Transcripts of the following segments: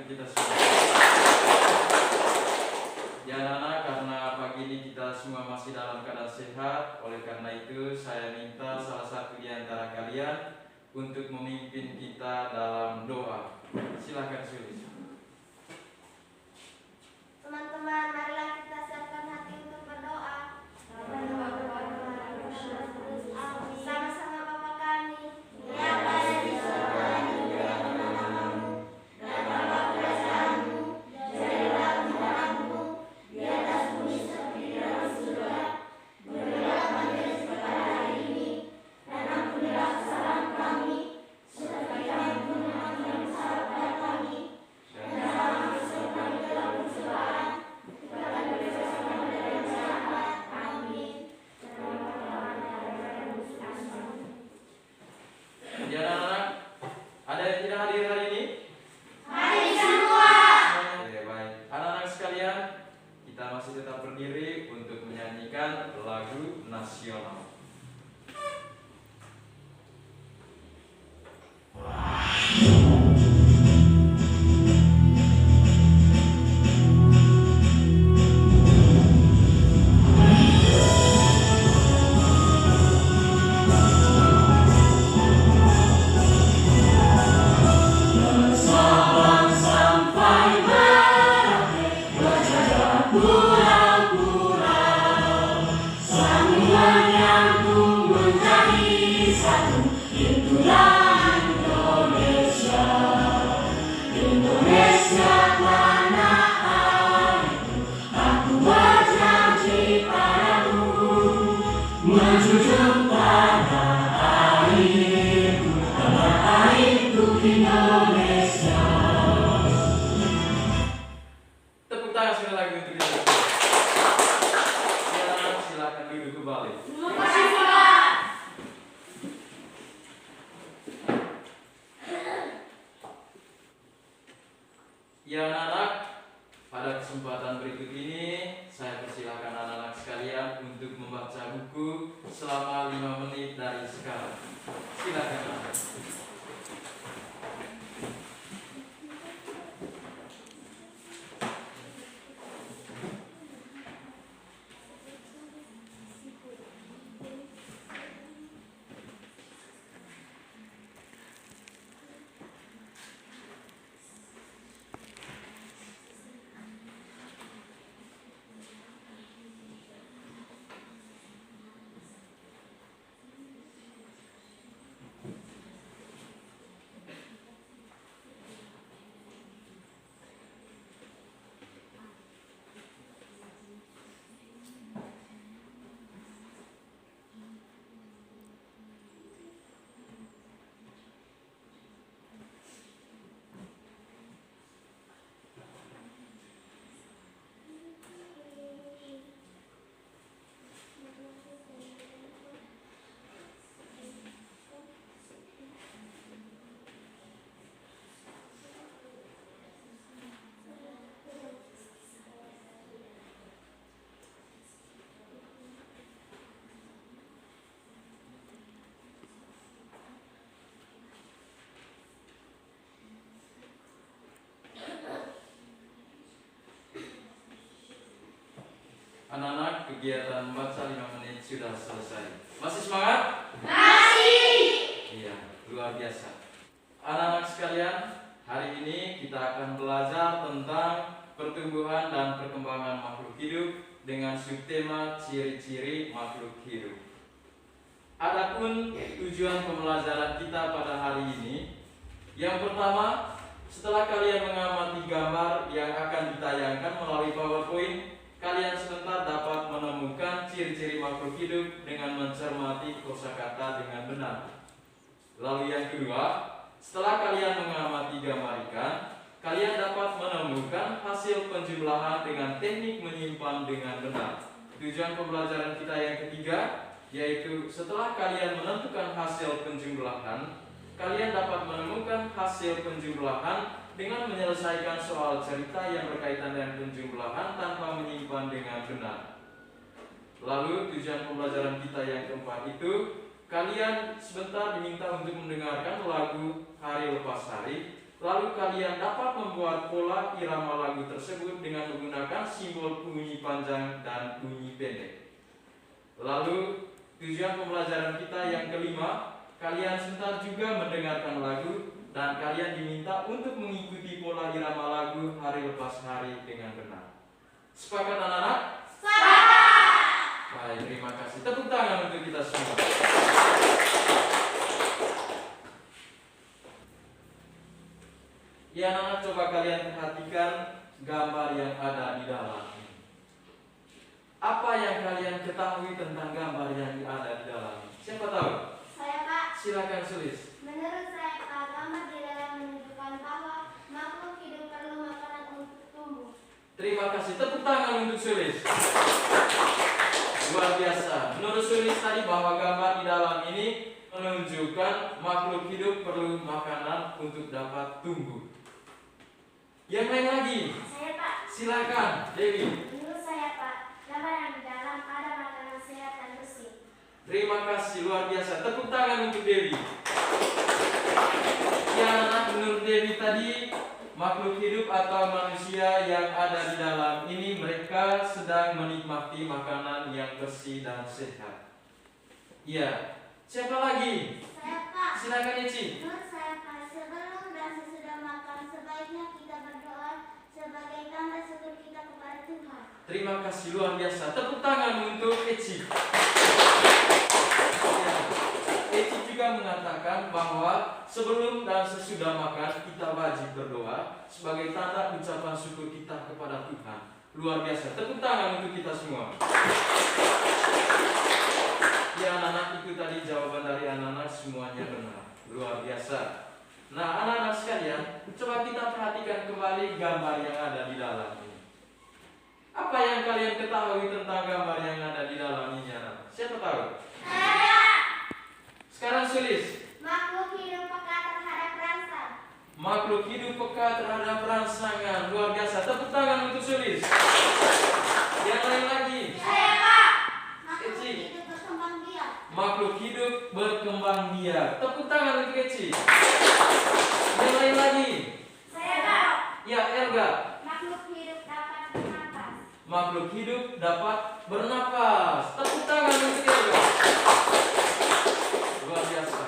untuk kita semua. Ya anak-anak, karena pagi ini kita semua masih dalam keadaan sehat, oleh karena itu saya minta salah satu di antara kalian untuk memimpin kita dalam doa. Silakan Sulis. Teman-teman, marilah kita siapkan hati untuk berdoa. Sama-sama Bapa kami yang ada di surga, dimuliakanlah namamu, datanglah kerajaanmu, jadilah kehendakmu di atas bumi seperti di dalam surga. Berilah kami rezeki pada hari ini, dan ampunilah kesalahan kami, seperti kami pun mengampuni yang bersalah pada kami. Dan janganlah masuk kami ke dalam pencobaan, tetapi bebaskan kami dari yang jahat. Amin. Ya anak-anak, ada yang tidak hadir hari ini? Hadir semua. Oke, baik. Anak-anak sekalian, kita masih tetap berdiri untuk menyanyikan lagu nasional. Tepuk tangan sekali lagi untuk kita. Silakan, silakan duduk kembali. Ya anak-anak, pada kesempatan berikut ini saya persilakan anak-anak sekalian untuk membaca buku selama 5 menit dari sekarang. Silakan anak. Anak-anak, kegiatan membaca 5 menit sudah selesai. Masih semangat? Masih. Iya, luar biasa. Anak-anak sekalian, hari ini kita akan belajar tentang pertumbuhan dan perkembangan makhluk hidup dengan subtema ciri-ciri makhluk hidup. Adapun tujuan pembelajaran kita pada hari ini, yang pertama, setelah kalian mengamati gambar yang akan ditayangkan melalui PowerPoint, kalian sebentar dapat menemukan ciri-ciri makhluk hidup dengan mencermati kosakata dengan benar. Lalu yang kedua, setelah kalian mengamati gambar ikan, kalian dapat menemukan hasil penjumlahan dengan teknik menyimpan dengan benar. Tujuan pembelajaran kita yang ketiga, yaitu setelah kalian menentukan hasil penjumlahan, kalian dapat menemukan hasil penjumlahan dengan menyelesaikan soal cerita yang berkaitan dengan penjumlahan tanpa menyimpan dengan benar. Lalu tujuan pembelajaran kita yang keempat itu, kalian sebentar diminta untuk mendengarkan lagu Hari Lepas Hari. Lalu kalian dapat membuat pola irama lagu tersebut dengan menggunakan simbol bunyi panjang dan bunyi pendek. Lalu tujuan pembelajaran kita yang kelima, kalian sebentar juga mendengarkan lagu dan kalian diminta untuk mengikuti pola irama lagu hari lepas hari dengan benar. Sepakat anak-anak? Baik, terima kasih. Tepuk tangan untuk kita semua. Ya anak-anak, coba kalian perhatikan gambar yang ada di dalam ini. Apa yang kalian ketahui tentang gambar yang ada di dalam ini? Siapa tahu? Saya, Pak. Silakan tulis. Menurut saya, Pak, gambar di dalam menunjukkan bahwa makhluk hidup perlu makanan untuk tumbuh. Terima kasih. Tepuk tangan untuk Sulis. Luar biasa. Menurut Sulis tadi bahwa gambar di dalam ini menunjukkan makhluk hidup perlu makanan untuk dapat tumbuh. Yang lain lagi? Saya, Pak. Silakan, Dewi. Menurut saya, Pak, gambar yang di dalam ada makanan sehat dan bersih. Terima kasih, luar biasa. Tepuk tangan untuk Dewi. Ya anak, menurut Dewi tadi makhluk hidup atau manusia yang ada di dalam ini mereka sedang menikmati makanan yang bersih dan sehat. Iya. Siapa lagi? Saya, Pak. Silakan Eci. Menurut saya, Pak, sebelum dan sesudah makan sebaiknya kita berdoa sebagai tanda syukur kita kepada Tuhan. Terima kasih, luar biasa. Tepuk tangan untuk Eci. Ya. Eci juga mengatakan bahwa sebelum dan sesudah makan kita wajib berdoa sebagai tanda ucapan syukur kita kepada Tuhan. Luar biasa. Tepuk tangan untuk kita semua. Ya anak-anak, itu tadi jawaban dari anak-anak semuanya benar. Luar biasa. Nah anak-anak sekalian, coba kita perhatikan kembali gambar yang ada di dalam ini. Apa yang kalian ketahui tentang gambar yang ada di dalam ini anak? Siapa tahu? Sekarang Sulis. Makhluk hidup peka terhadap rangsang. Makhluk hidup peka terhadap rangsangan. Luar biasa. Tepuk tangan untuk Sulis. Yang lain lagi? Saya, Pak. Eci. Makhluk hidup berkembang biak. Makhluk hidup berkembang biak. Tepuk tangan untuk Eci. Yang lain lagi? Saya, Pak. Ya, Elga. Makhluk hidup dapat bernapas. Makhluk hidup dapat bernapas. Tepuk tangan untuk Elga. Luar biasa.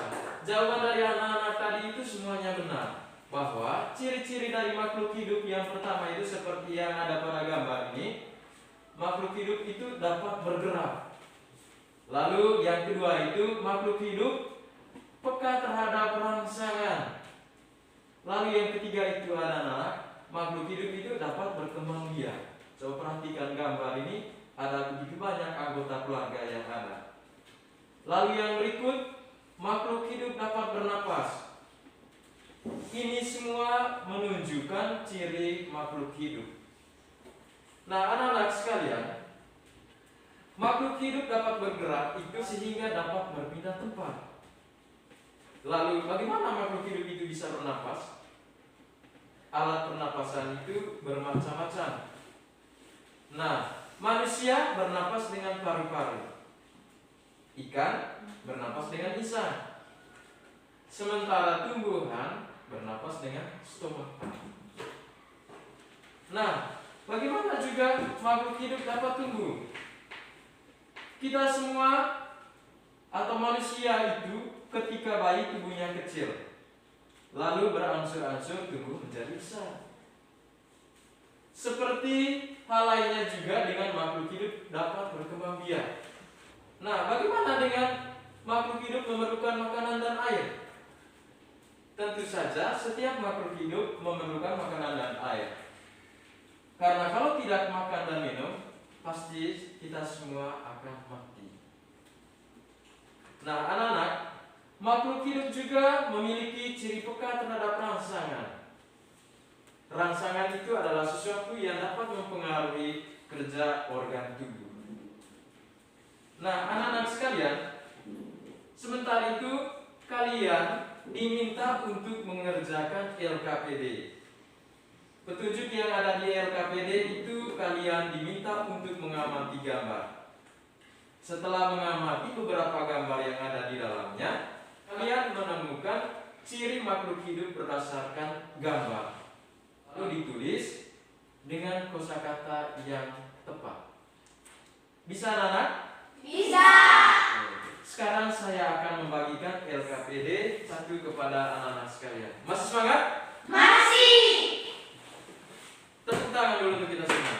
Jawaban dari anak-anak tadi itu semuanya benar. Bahwa ciri-ciri dari makhluk hidup yang pertama itu seperti yang ada pada gambar ini. Makhluk hidup itu dapat bergerak. Lalu yang kedua itu makhluk hidup peka terhadap rangsangan. Lalu yang ketiga itu anak-anak, makhluk hidup itu dapat berkembang biak. Coba perhatikan gambar ini, ada begitu banyak anggota keluarga yang ada. Lalu yang berikut, makhluk hidup dapat bernapas. Ini semua menunjukkan ciri makhluk hidup. Nah anak-anak sekalian, makhluk hidup dapat bergerak itu sehingga dapat berpindah tempat. Lalu bagaimana makhluk hidup itu bisa bernapas? Alat pernapasan itu bermacam-macam. Nah, manusia bernapas dengan paru-paru. Ikan bernapas dengan lisan. Sementara tumbuhan bernapas dengan stomata. Nah, bagaimana juga makhluk hidup dapat tumbuh? Kita semua atau manusia itu ketika bayi tubuhnya kecil, lalu berangsur-angsur tumbuh menjadi besar. Seperti hal lainnya juga dengan makhluk hidup dapat berkembang biak. Nah, bagaimana dengan makhluk hidup memerlukan makanan dan air? Tentu saja setiap makhluk hidup memerlukan makanan dan air. Karena kalau tidak makan dan minum, pasti kita semua akan mati. Nah, anak-anak, makhluk hidup juga memiliki ciri peka terhadap rangsangan. Rangsangan itu adalah sesuatu yang dapat mempengaruhi kerja organ tubuh. Nah, anak-anak sekalian, sementara itu kalian diminta untuk mengerjakan LKPD. Petunjuk yang ada di LKPD itu kalian diminta untuk mengamati gambar. Setelah mengamati beberapa gambar yang ada di dalamnya, kalian menemukan ciri makhluk hidup berdasarkan gambar. Lalu ditulis dengan kosakata yang tepat. Bisa anak-anak? Bisa. Sekarang saya akan membagikan LKPD 1 kepada anak-anak sekalian. Masih semangat? Masih. Tepuk tangan dulu untuk kita semua.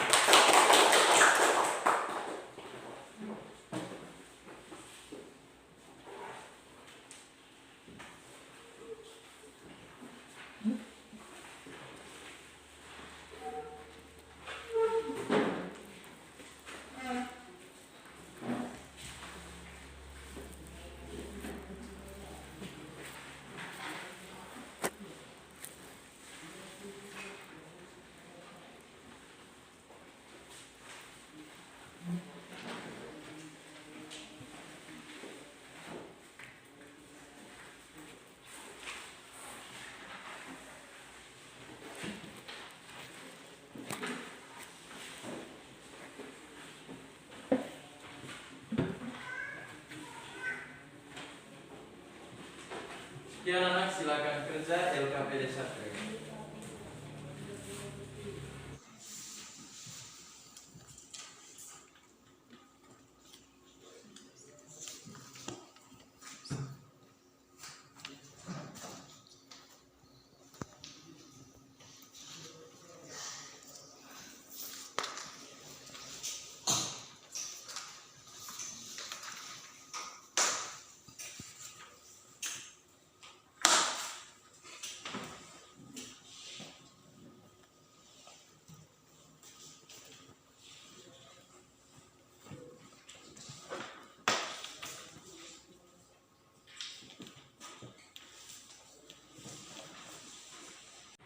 Sekian anak, silakan kerja LKPD 1.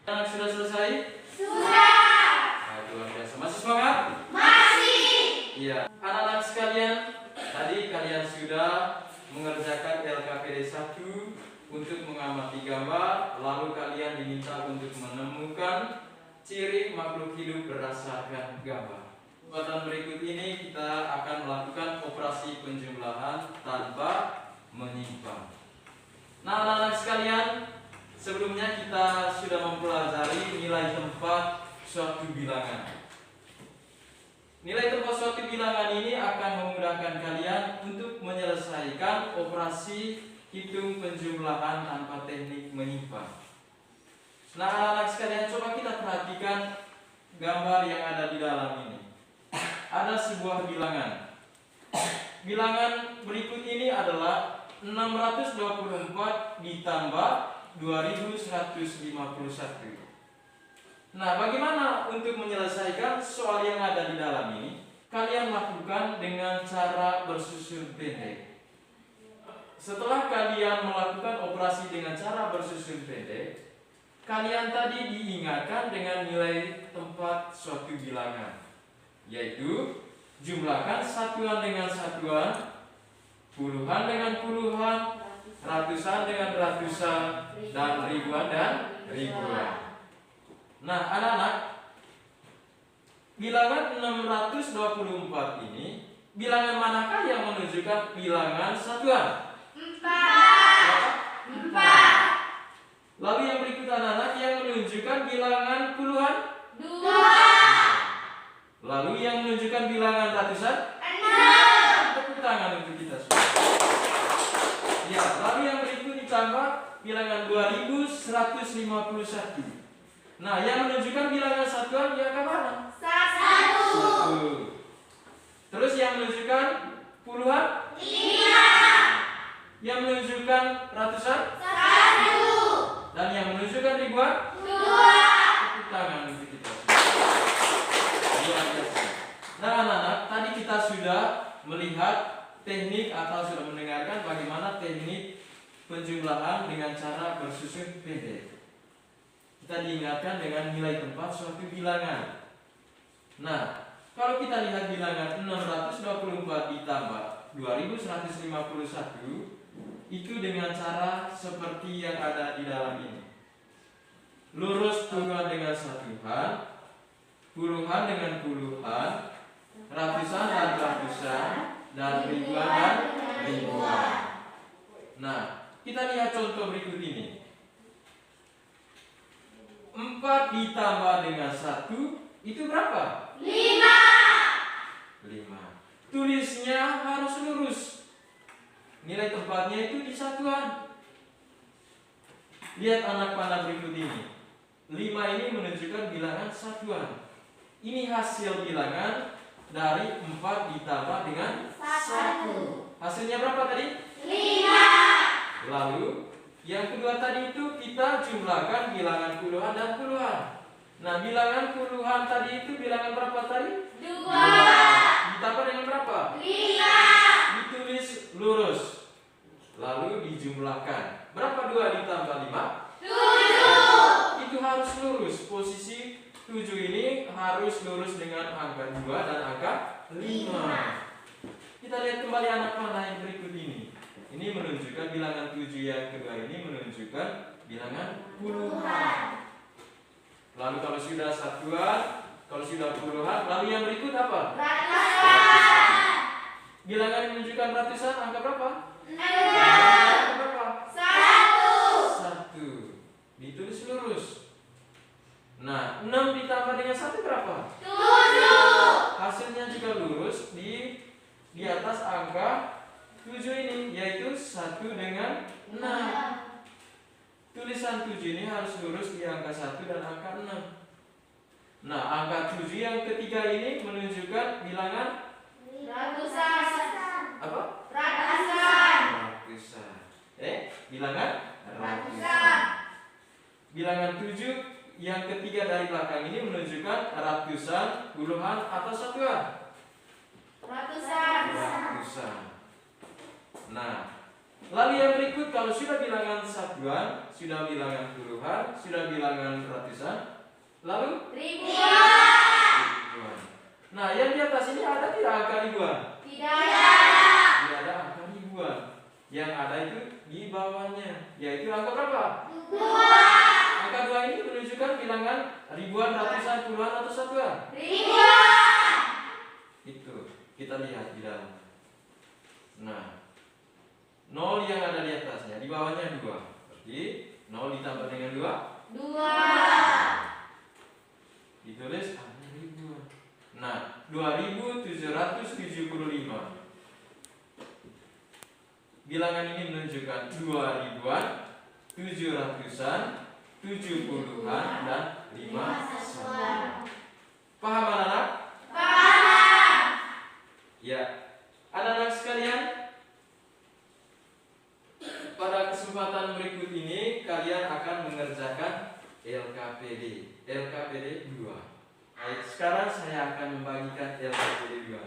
Anak sudah selesai? Sudah. Nah, luar biasa. Masih semangat? Masih. Iya. Anak-anak sekalian, tadi kalian sudah mengerjakan LKPD 1 untuk mengamati gambar, lalu kalian diminta untuk menemukan ciri makhluk hidup berdasarkan gambar. Kesempatan berikut ini kita akan melakukan operasi penjumlahan tanpa menyimpang. Nah, anak-anak sekalian, sebelumnya kita sudah mempelajari nilai tempat suatu bilangan. Nilai tempat suatu bilangan ini akan memudahkan kalian untuk menyelesaikan operasi hitung penjumlahan tanpa teknik menyimpang. Nah, anak-anak sekalian, coba kita perhatikan gambar yang ada di dalam ini. Ada sebuah bilangan. Bilangan berikut ini adalah 624 ditambah 2151. Nah, bagaimana untuk menyelesaikan soal yang ada di dalam ini? Kalian lakukan dengan cara bersusun pendek. Setelah kalian melakukan operasi dengan cara bersusun pendek, kalian tadi diingatkan dengan nilai tempat suatu bilangan, yaitu jumlahkan satuan dengan satuan, puluhan dengan puluhan, ratusan dengan ratusan, dan ribuan dan ribuan. Nah, anak-anak, bilangan 624 ini, bilangan manakah yang menunjukkan bilangan satuan? 4. Lalu yang berikut anak-anak yang menunjukkan bilangan puluhan? 2. Lalu yang menunjukkan bilangan ratusan? 6. Tepuk tangan untuk kita semua. Ya, lalu yang berikut ditambah bilangan 2151. Nah, yang menunjukkan bilangan satuan yang ke mana? 1. Terus yang menunjukkan puluhan? 5. Yang menunjukkan ratusan? 1. Dan yang menunjukkan ribuan? 2. Tepuk tangan untuk kita semua. Luar biasa. Nah, anak-anak, tadi kita sudah melihat teknik atau sudah mendengarkan bagaimana teknik penjumlahan dengan cara bersusun pendek. Kita diingatkan dengan nilai tempat suatu bilangan. Nah, kalau kita lihat bilangan 624 ditambah 2151, itu dengan cara seperti yang ada di dalam ini. Lurus puluhan dengan satuan, puluhan dengan puluhan, ratusan dan ratusan, dan ribuan dan ribuan. Nah, kita lihat contoh berikut ini. 4 ditambah dengan 1 itu berapa? 5. Tulisnya harus lurus. Nilai tempatnya itu di satuan. Lihat anak panah berikut ini. 5 ini menunjukkan bilangan satuan. Ini hasil bilangan dari 4 ditambah dengan 1. Hasilnya berapa tadi? 5. Lalu yang kedua tadi itu kita jumlahkan bilangan puluhan dan puluhan. Nah, bilangan puluhan tadi itu bilangan berapa tadi? 2. Ditambah dengan berapa? 5. Ditulis lurus. Lalu dijumlahkan. Berapa 2 ditambah 5? 7. Itu harus lurus. Posisi 7 ini harus lurus dengan angka 2 dan angka 5. Kita lihat kembali anak panah yang berikut ini. Ini menunjukkan bilangan 7 yang kedua ini menunjukkan bilangan puluhan. Lalu kalau sudah satuan, kalau sudah puluhan, lalu yang berikut apa? Ratusan. Bilangan yang menunjukkan ratusan, angka berapa? 6. Angka berapa? 1. Ditulis lurus. Nah, 6 ditambah dengan 1 berapa? 7. Hasilnya juga lurus di atas angka 7 ini, yaitu 1 dengan 6. Tulisan 7 ini harus lurus di angka 1 dan angka 6. Nah, angka 7 yang ketiga ini menunjukkan bilangan Ratusan. apa? Ratusan. Bilangan ratusan. Bilangan 7 yang ketiga dari belakang ini menunjukkan ratusan, puluhan, atau satuan? Ratusan. Nah, lalu yang berikut kalau sudah bilangan satuan, sudah bilangan puluhan, sudah bilangan ratusan, lalu ribuan. Nah, yang di atas ini ada tidak angka ribuan? Tidak ada angka ribuan. Yang ada itu di bawahnya, yaitu angka berapa? 2. Angka 2 ini menunjukkan bilangan ribuan, ratusan, puluhan, atau satuan? Ribuan. Itu kita lihat di dalam. Nah, 0 yang ada di atasnya, di bawahnya 2. Berarti 0 ditambah dengan 2. Ditulis angka ribuan. Nah, 2775. Bilangan ini menunjukkan 2 ribuan, 7 ratusan, 7 puluhan, dan 5 satuan. Paham anak-anak? Paham. Ya, anak-anak sekalian, pada kesempatan berikut ini kalian akan mengerjakan LKPD 2. Baik, sekarang saya akan membagikan LKPD 2.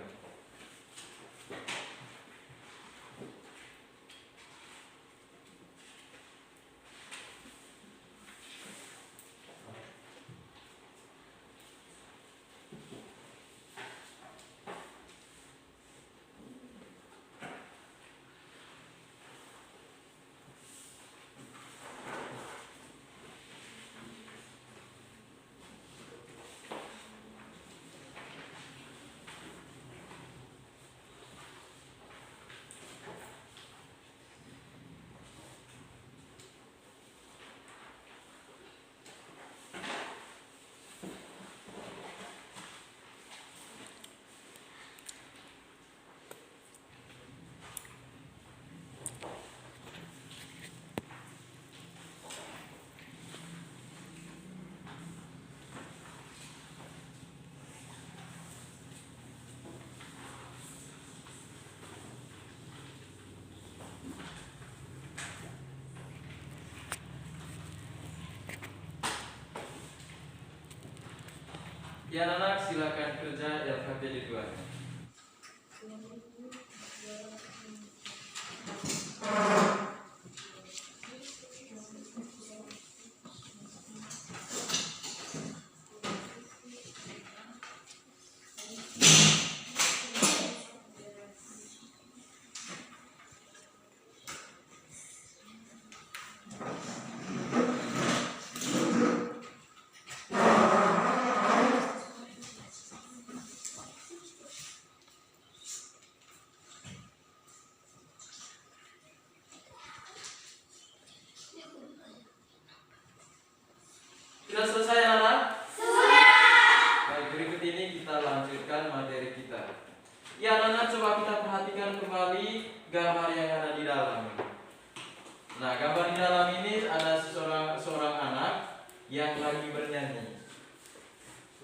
Ya anak, silakan kerja LKPD 2.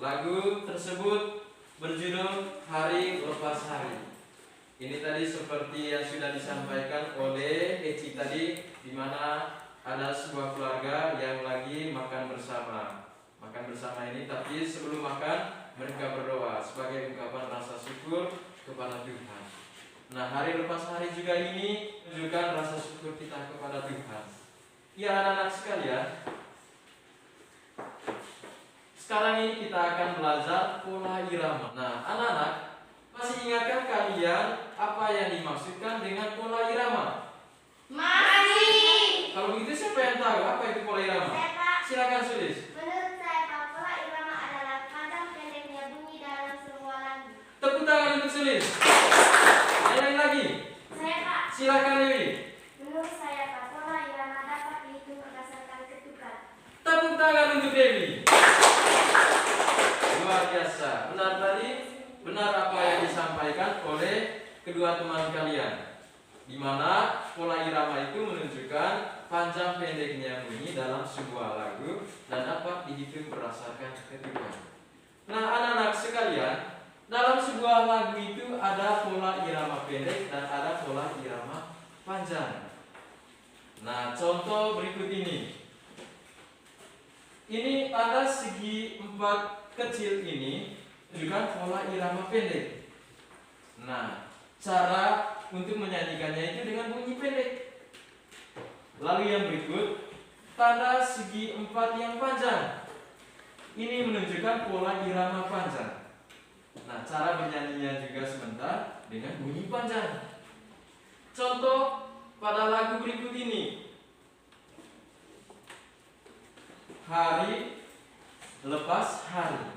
Lagu tersebut berjudul Hari Lepas Hari. Ini tadi seperti yang sudah disampaikan oleh Eci tadi, di mana ada sebuah keluarga yang lagi makan bersama. Makan bersama ini, tapi sebelum makan mereka berdoa sebagai ungkapan rasa syukur kepada Tuhan. Nah, hari lepas hari juga ini menunjukkan rasa syukur kita kepada Tuhan. Ya anak-anak sekalian, sekarang ini kita akan belajar pola irama. Nah, anak-anak, masih ingatkah kalian apa yang dimaksudkan dengan pola irama? Masih. Kalau begitu siapa yang tahu apa itu pola irama? Saya, Pak. Silakan tulis. Menurut saya, Pak, pola irama adalah panjang pendeknya bunyi dalam semua lagu. Tepuk tangan untuk tulis. Yang lain lagi. Saya, Pak. Silakan Dewi. Menurut saya, Pak, pola irama dapat dihitung berdasarkan ketukan. Tepuk tangan untuk Dewi. Luar biasa. Benar tadi? Benar apa yang disampaikan oleh kedua teman kalian, di mana pola irama itu menunjukkan panjang pendeknya bunyi dalam sebuah lagu dan dapat dihitung berdasarkan ketukan. Nah, anak-anak sekalian, dalam sebuah lagu itu ada pola irama pendek dan ada pola irama panjang. Nah, contoh berikut ini. Ini tanda segi 4 kecil ini menunjukkan pola irama pendek. Nah, cara untuk menyanyikannya itu dengan bunyi pendek. Lalu yang berikut, tanda segi 4 yang panjang. Ini menunjukkan pola irama panjang. Nah, cara bernyanyinya juga sebentar dengan bunyi panjang. Contoh pada lagu berikut ini. Hari lepas hari.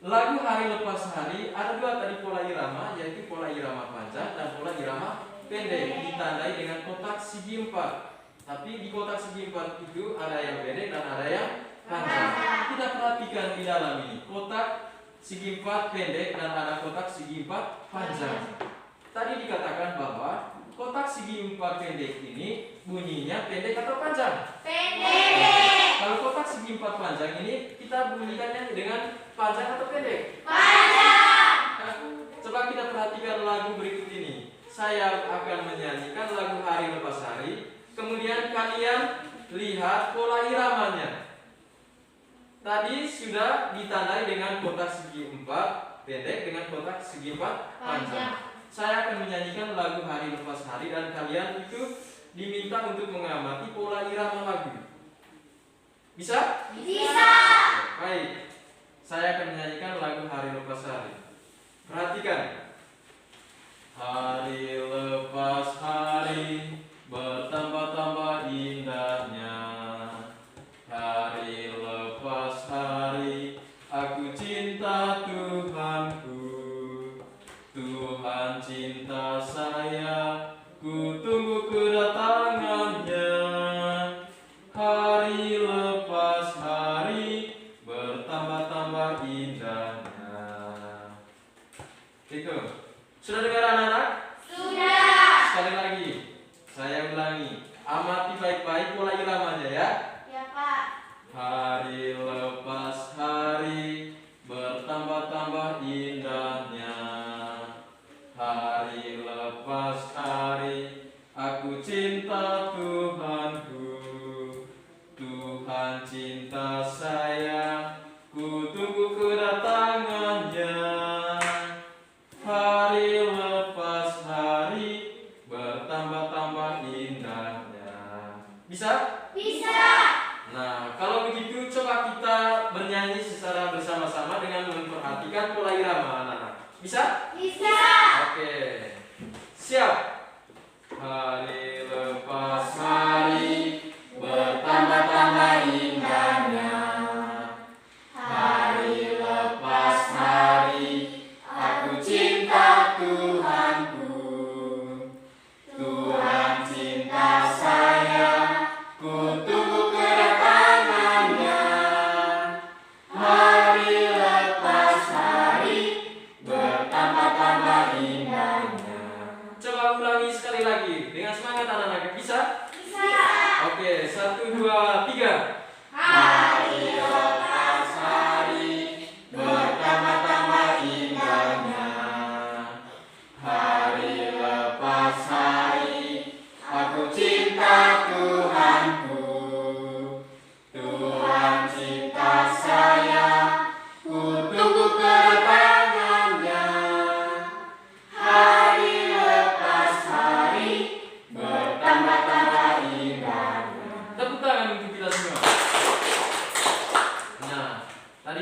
Lagu Hari Lepas Hari ada dua tadi pola irama, yaitu pola irama panjang dan pola irama pendek, ditandai dengan kotak segi 4. Tapi di kotak segi 4 itu ada yang pendek dan ada yang panjang. Kita perhatikan di dalam ini, kotak segi 4 pendek dan ada kotak segi 4 panjang. Tadi dikatakan bahwa kotak segi 4 pendek ini bunyinya pendek atau panjang? Pendek. Kalau kotak segi 4 panjang ini kita bunyikannya dengan panjang atau pendek? Panjang. Coba kita perhatikan lagu berikut ini. Saya akan menyanyikan lagu Hari Lepas Hari. Kemudian kalian lihat pola iramanya. Tadi sudah ditandai dengan kotak segi 4 pendek dengan kotak segi 4 panjang. Saya akan menyanyikan lagu Hari Lepas Hari dan kalian itu diminta untuk mengamati pola irama lagu. Bisa? Bisa. Baik. Saya akan menyanyikan lagu Hari Lepas Hari. Perhatikan. Hari lepas hari bertambah-tambah indahnya. Hari lepas hari aku cinta Tuhanku. Tuhan cinta saya, ku tunggu kedatangannya. Hari lepas hari bertambah-tambah indahnya. Itu. Sudah dengar anak-anak? Sudah. Sekali lagi, saya ulangi. Amati baik-baik pola iramanya ya. Ya, Pak. Hari lepas hari bertambah-tambah indahnya. Hari lepas hari aku cinta Tuhanku. Tuhan cinta saya, ku tunggu kedatangannya. Hari lepas hari bertambah-tambah indahnya. Bisa? Bisa. Nah, kalau begitu coba kita bernyanyi secara bersama-sama dengan memperhatikan pola irama anak-anak. Bisa? Bisa. Oke. Siap. Hari lepas hari bertambah-tambah indahnya. Hari lepas hari aku cinta Tuhanku. Tuhan cinta saya, ku tunggu kedatangannya. Hari lepas hari bertambah-tambah indahnya. Coba ulangi sekali lagi dengan semangat.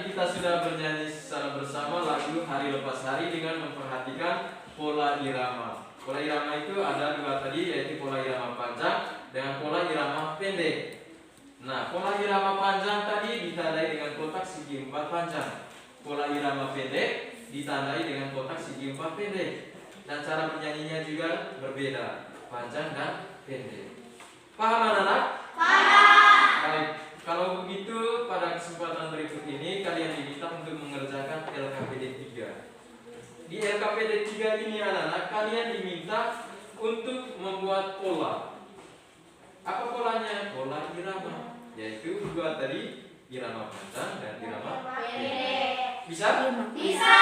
tadi kita sudah bernyanyi secara bersama lagu Hari Lepas Hari dengan memperhatikan pola irama. Pola irama itu ada dua tadi, yaitu pola irama panjang dengan pola irama pendek. Nah, pola irama panjang tadi ditandai dengan kotak segi 4 panjang. Pola irama pendek ditandai dengan kotak segi 4 pendek. Dan cara bernyanyinya juga berbeda, panjang dan pendek. Paham anak-anak? Paham. Baik, kalau begitu pada kesempatan berikut ini kalian diminta untuk mengerjakan LKPD 3. Di LKPD 3 ini anak-anak kalian diminta untuk membuat pola. Apa polanya? Pola irama, yaitu dua tadi, irama panjang dan irama pendek. Bisa? Bisa.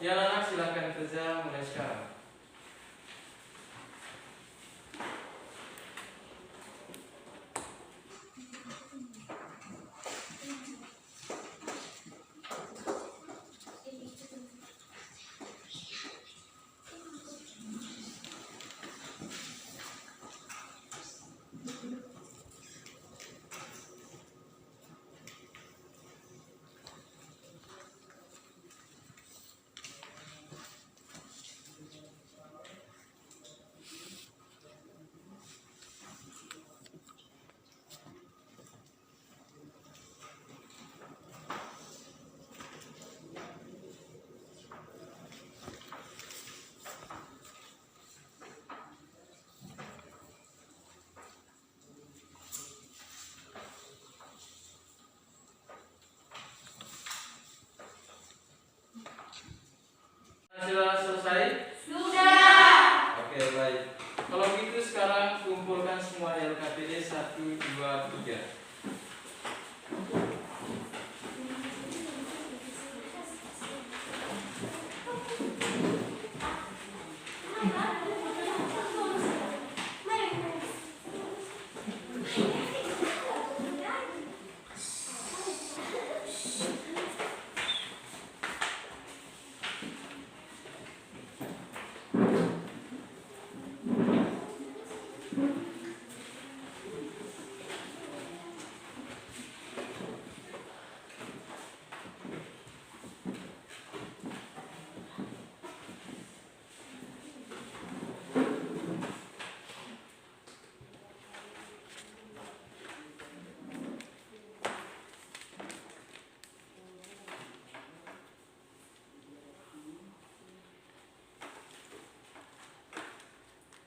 Ya anak-anak silakan kerja mulai sekarang. Sudah selesai? Sudah. Oke, baik. Kalau gitu sekarang kumpulkan semua LKPD 1, 2, 3.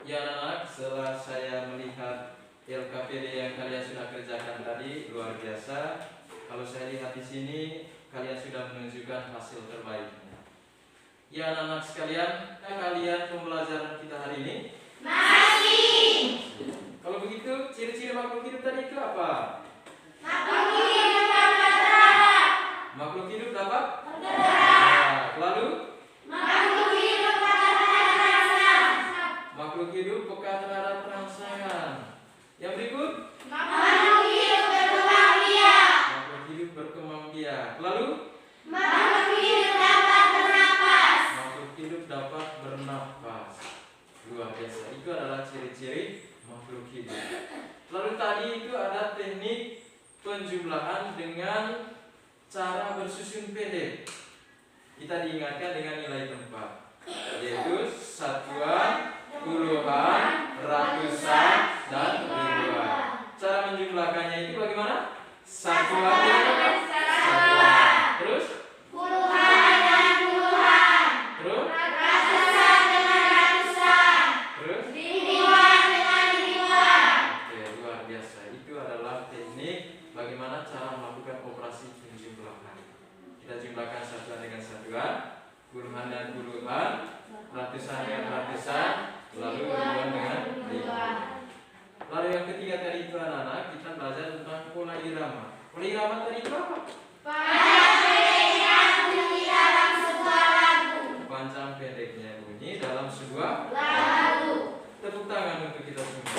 Ya anak-anak, setelah saya melihat LKPD yang kalian sudah kerjakan tadi luar biasa. Kalau saya lihat di sini kalian sudah menunjukkan hasil terbaiknya. Ya anak-anak sekalian, kalian pembelajaran kita hari ini? Masih. Kalau begitu, ciri-ciri makhluk hidup tadi itu apa? Makhluk hidup dapat bergerak. Makhluk hidup dapat Bergerak. bergerak. Lalu Makhluk hidup dapat berrasa. makhluk hidup peka terhadap rangsangan. Yang berikut, Makhluk hidup berkembang biak. makhluk hidup berkembang biak. Lalu Makhluk hidup dapat bernapas. makhluk hidup dapat bernafas. Luar biasa. Itu adalah ciri-ciri makhluk hidup. Lalu tadi itu ada teknik penjumlahan dengan cara bersusun pendek. Kita diingatkan dengan nilai tempat, yaitu satuan, puluhan, ratusan, dan ribuan. Cara menjumlahkannya itu bagaimana? Satuan, satuan. Terus? Puluhan dan puluhan. Terus? Ratusan dengan ratusan. Terus? Ribuan dengan ribuan. Oke, luar biasa. Itu adalah teknik bagaimana cara melakukan operasi penjumlahan. silakan satuan dengan satuan, puluhan dan puluhan, ratusan dengan ratusan, lalu ribuan dengan ribuan. Lalu yang ketiga tadi itu anak-anak, kita belajar tentang pola irama. Pola irama tadi itu apa? Panjang pendeknya bunyi dalam sebuah lagu. Tepuk tangan untuk kita semua.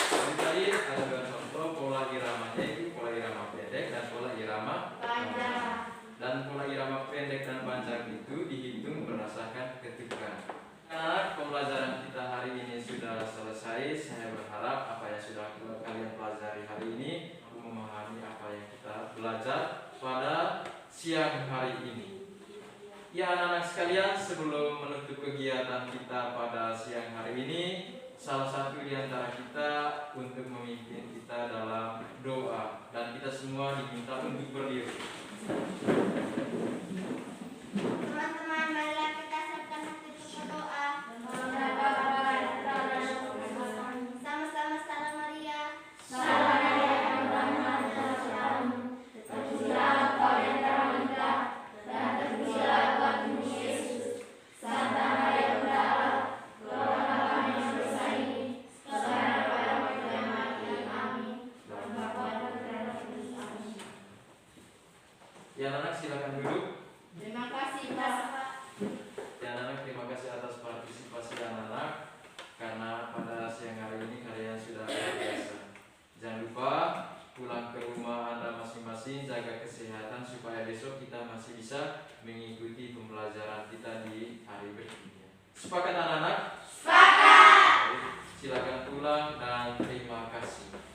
Jadi tadi ada dua contoh pola iramanya, itu pola irama pendek dan pola irama panjang. Dan pola irama pendek dan panjang itu dihitung berdasarkan ketukan. Anak, pembelajaran kita hari ini sudah selesai. Saya berharap apa yang sudah kalian pelajari hari ini memahami apa yang kita belajar pada siang hari ini. Ya anak-anak sekalian, sebelum menutup kegiatan kita pada siang hari ini, salah satu di antara kita untuk memimpin kita dalam doa, dan kita semua diminta untuk berdiri. Teman-teman, marilah kita siapkan hati untuk berdoa. Sama-sama salam Maria. Salam Maria, penuh rahmat, Tuhan sertamu. Terpujilah Engkau di antara wanita, dan terpujilah buah tubuh Yesus. Santa Maria Bunda Allah, doakanlah kami yang berdosa ini, sekarang dan pada waktu yang mati. Amin. Bapa dan Putra dan Roh Kudus. Amin. Ya anak-anak silakan duduk. Terima kasih Pak. Ya anak-anak, terima kasih atas partisipasi anak-anak, karena pada siang hari ini kalian sudah luar biasa. Jangan lupa pulang ke rumah Anda masing-masing, jaga kesehatan supaya besok kita masih bisa mengikuti pembelajaran kita di hari berikutnya. Sepakat anak-anak? Sepakat. Silakan pulang dan terima kasih.